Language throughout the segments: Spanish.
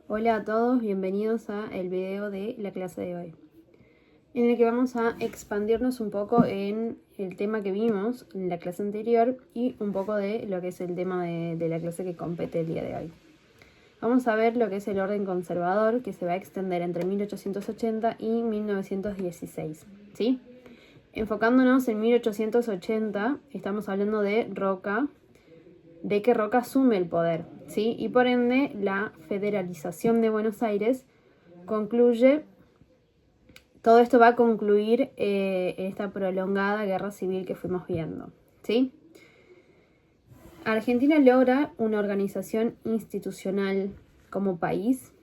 Hola a todos, bienvenidos a el video de la clase de hoy, en el que vamos a expandirnos un poco en el tema que vimos en la clase anterior y un poco de lo que es el tema de la clase que compete el día de hoy. Vamos a ver lo que es el orden conservador, que se va a extender entre 1880 y 1916, ¿sí? Enfocándonos en 1880, estamos hablando de que Roca asume el poder, ¿sí? Y por ende, la federalización de Buenos Aires concluye. Todo esto va a concluir esta prolongada guerra civil que fuimos viendo, ¿sí? Argentina logra una organización institucional como país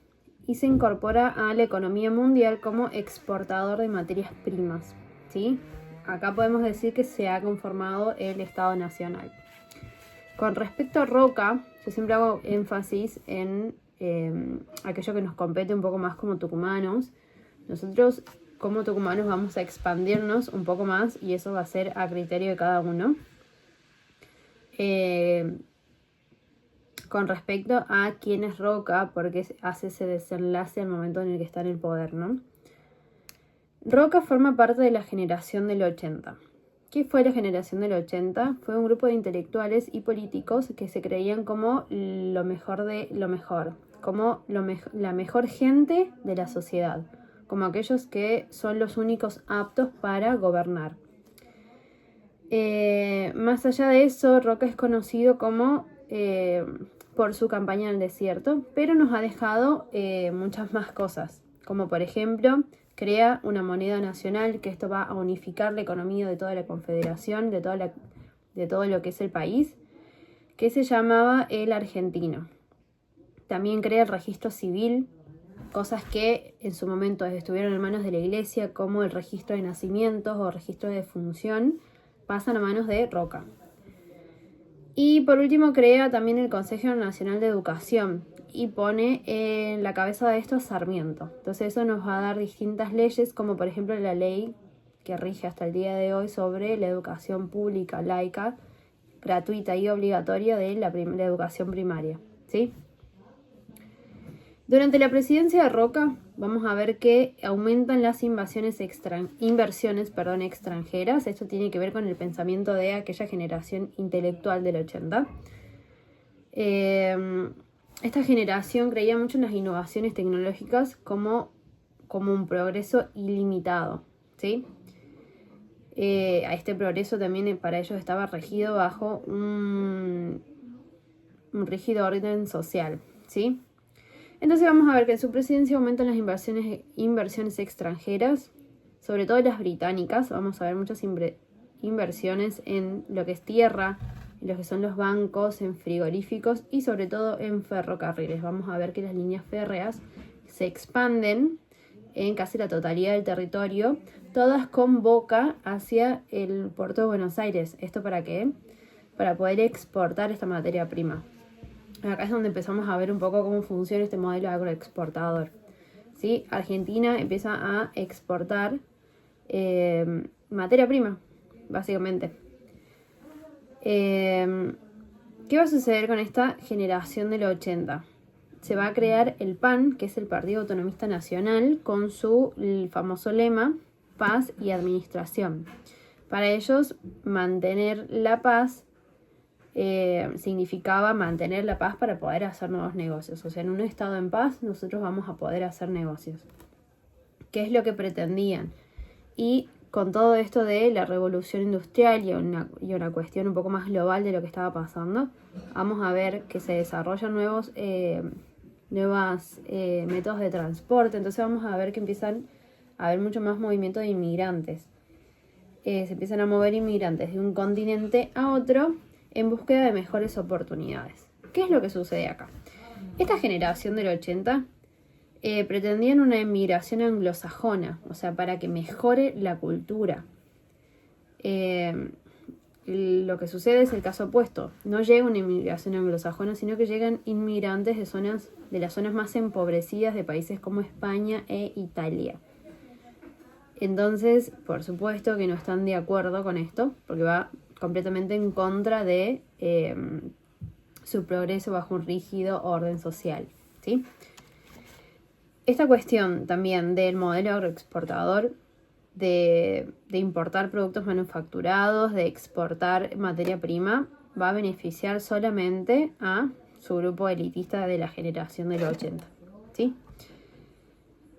y se incorpora a la economía mundial como exportador de materias primas, ¿sí? Acá podemos decir que se ha conformado el Estado Nacional. Con respecto a Roca, yo siempre hago énfasis en aquello que nos compete un poco más como tucumanos. Nosotros como tucumanos vamos a expandirnos un poco más y eso va a ser a criterio de cada uno. Con respecto a quién es Roca, porque hace ese desenlace al momento en el que está en el poder, ¿no? Roca forma parte de la generación del 80. ¿Qué fue la generación del 80? Fue un grupo de intelectuales y políticos que se creían como lo mejor de lo mejor, como la mejor gente de la sociedad, como aquellos que son los únicos aptos para gobernar. Más allá de eso, Roca es conocido como por su campaña en el desierto, pero nos ha dejado muchas más cosas, como por ejemplo crea una moneda nacional, que esto va a unificar la economía de toda la confederación, de todo lo que es el país, que se llamaba el argentino. También crea el registro civil, cosas que en su momento estuvieron en manos de la iglesia, como el registro de nacimientos o registro de defunción, pasan a manos de Roca. Y por último crea también el Consejo Nacional de Educación y pone en la cabeza de esto a Sarmiento. Entonces eso nos va a dar distintas leyes, como por ejemplo la ley que rige hasta el día de hoy sobre la educación pública, laica, gratuita y obligatoria de la educación primaria, ¿sí? Durante la presidencia de Roca vamos a ver que aumentan las inversiones extranjeras. Esto tiene que ver con el pensamiento de aquella generación intelectual del 80. Esta generación creía mucho en las innovaciones tecnológicas como un progreso ilimitado, ¿sí? A este progreso también para ellos estaba regido bajo un rígido orden social, ¿sí? Entonces vamos a ver que en su presidencia aumentan las inversiones extranjeras, sobre todo las británicas. Vamos a ver muchas inversiones en lo que es tierra, en lo que son los bancos, en frigoríficos y sobre todo en ferrocarriles. Vamos a ver que las líneas férreas se expanden en casi la totalidad del territorio, todas con boca hacia el puerto de Buenos Aires. ¿Esto para qué? Para poder exportar esta materia prima. Acá es donde empezamos a ver un poco cómo funciona este modelo agroexportador, ¿sí? Argentina empieza a exportar materia prima, básicamente. ¿Qué va a suceder con esta generación del 80? Se va a crear el PAN, que es el Partido Autonomista Nacional, con el famoso lema paz y administración. Para ellos, mantener la paz significaba mantener la paz para poder hacer nuevos negocios. O sea, en un estado en paz nosotros vamos a poder hacer negocios. ¿Qué es lo que pretendían? Y con todo esto de la revolución industrial y una cuestión un poco más global de lo que estaba pasando, vamos a ver que se desarrollan nuevos métodos de transporte. Entonces vamos a ver que empiezan a haber mucho más movimiento de inmigrantes. Se empiezan a mover inmigrantes de un continente a otro en búsqueda de mejores oportunidades. ¿Qué es lo que sucede acá? Esta generación del 80 pretendían una inmigración anglosajona, o sea, para que mejore la cultura. Lo que sucede es el caso opuesto. No llega una inmigración anglosajona, sino que llegan inmigrantes de las zonas más empobrecidas de países como España e Italia. Entonces, por supuesto que no están de acuerdo con esto, porque va completamente en contra de su progreso bajo un rígido orden social, ¿sí? esta cuestión también del modelo agroexportador, de importar productos manufacturados, de exportar materia prima, va a beneficiar solamente a su grupo elitista de la generación del 80, ¿sí?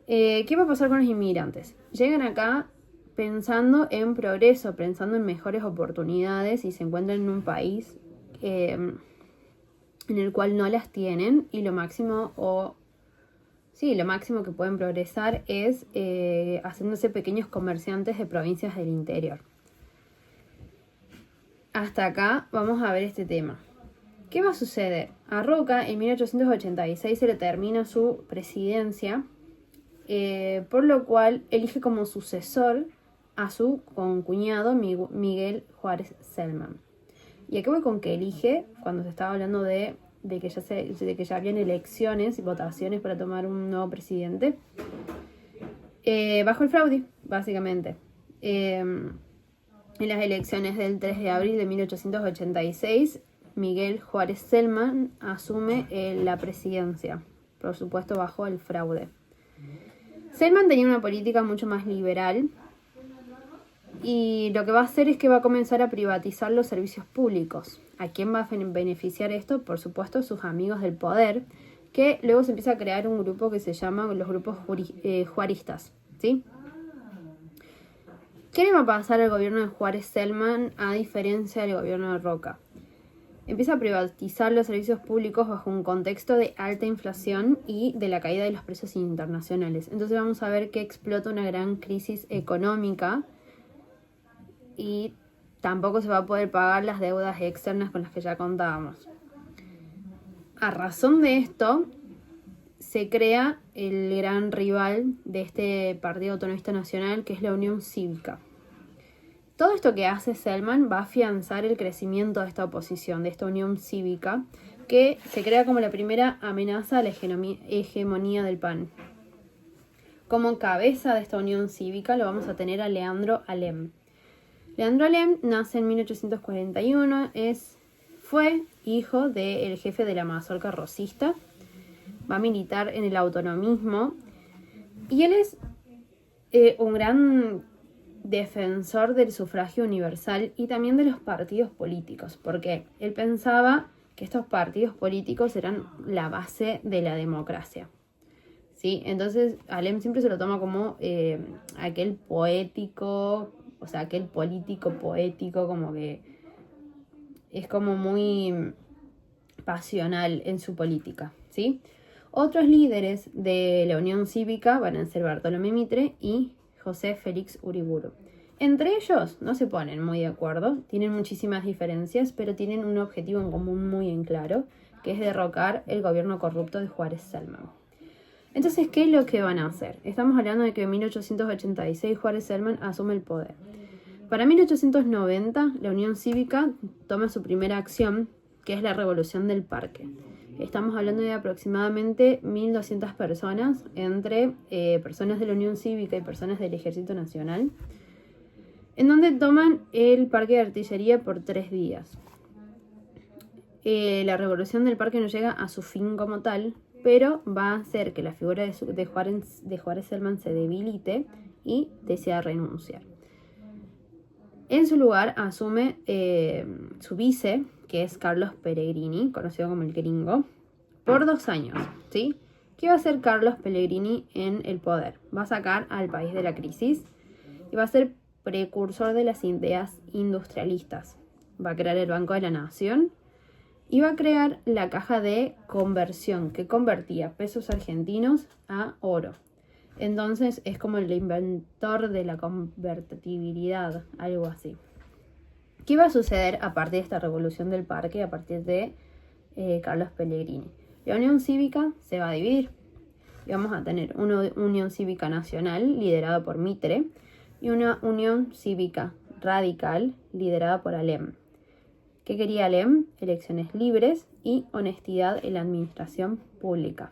¿Qué va a pasar con los inmigrantes? Llegan acá pensando en progreso, pensando en mejores oportunidades y se encuentran en un país en el cual no las tienen y lo máximo que pueden progresar es haciéndose pequeños comerciantes de provincias del interior. Hasta acá vamos a ver este tema. ¿Qué va a suceder? A Roca en 1886 se le termina su presidencia, por lo cual elige como sucesor a su concuñado Miguel Juárez Celman. Y aquí voy con que elige, cuando se estaba hablando de que ya habían elecciones y votaciones para tomar un nuevo presidente, bajo el fraude, básicamente. En las elecciones del 3 de abril de 1886, Miguel Juárez Celman asume la presidencia, por supuesto bajo el fraude. Celman tenía una política mucho más liberal y lo que va a hacer es que va a comenzar a privatizar los servicios públicos. ¿A quién va a beneficiar esto? Por supuesto, sus amigos del poder, que luego se empieza a crear un grupo que se llama los grupos juaristas, ¿sí? ¿Qué le va a pasar al gobierno de Juárez Celman a diferencia del gobierno de Roca? Empieza a privatizar los servicios públicos bajo un contexto de alta inflación y de la caída de los precios internacionales. Entonces vamos a ver que explota una gran crisis económica y tampoco se va a poder pagar las deudas externas con las que ya contábamos. A razón de esto, se crea el gran rival de este Partido Autonomista Nacional, que es la Unión Cívica. Todo esto que hace Celman va a afianzar el crecimiento de esta oposición, de esta Unión Cívica, que se crea como la primera amenaza a la hegemonía del PAN. Como cabeza de esta Unión Cívica lo vamos a tener a Leandro Alem. Leandro Alem nace en 1841, fue hijo del jefe de la mazorca rosista, va a militar en el autonomismo y él es un gran defensor del sufragio universal y también de los partidos políticos, porque él pensaba que estos partidos políticos eran la base de la democracia, ¿sí? Entonces Alem siempre se lo toma como aquel poético, o sea, aquel político poético, como que es como muy pasional en su política, ¿sí? Otros líderes de la Unión Cívica van a ser Bartolomé Mitre y José Félix Uriburu. Entre ellos no se ponen muy de acuerdo, tienen muchísimas diferencias, pero tienen un objetivo en común muy en claro, que es derrocar el gobierno corrupto de Juárez Celman. Entonces, ¿qué es lo que van a hacer? Estamos hablando de que en 1886 Juárez Celman asume el poder. Para 1890, la Unión Cívica toma su primera acción, que es la Revolución del Parque. Estamos hablando de aproximadamente 1.200 personas, entre personas de la Unión Cívica y personas del Ejército Nacional, en donde toman el Parque de Artillería por 3 días. La Revolución del Parque no llega a su fin como tal, pero va a hacer que la figura de Juárez Celman se debilite y desea renunciar. En su lugar asume su vice, que es Carlos Pellegrini, conocido como el Gringo, por 2 años, ¿sí? ¿Qué va a hacer Carlos Pellegrini en el poder? Va a sacar al país de la crisis y va a ser precursor de las ideas industrialistas. Va a crear el Banco de la Nación y va a crear la caja de conversión, que convertía pesos argentinos a oro. Entonces es como el inventor de la convertibilidad, algo así. ¿Qué va a suceder a partir de esta revolución del parque, a partir de Carlos Pellegrini? La Unión Cívica se va a dividir y vamos a tener una Unión Cívica Nacional liderada por Mitre y una Unión Cívica Radical liderada por Alem. ¿Qué quería Alem? Elecciones libres y honestidad en la administración pública.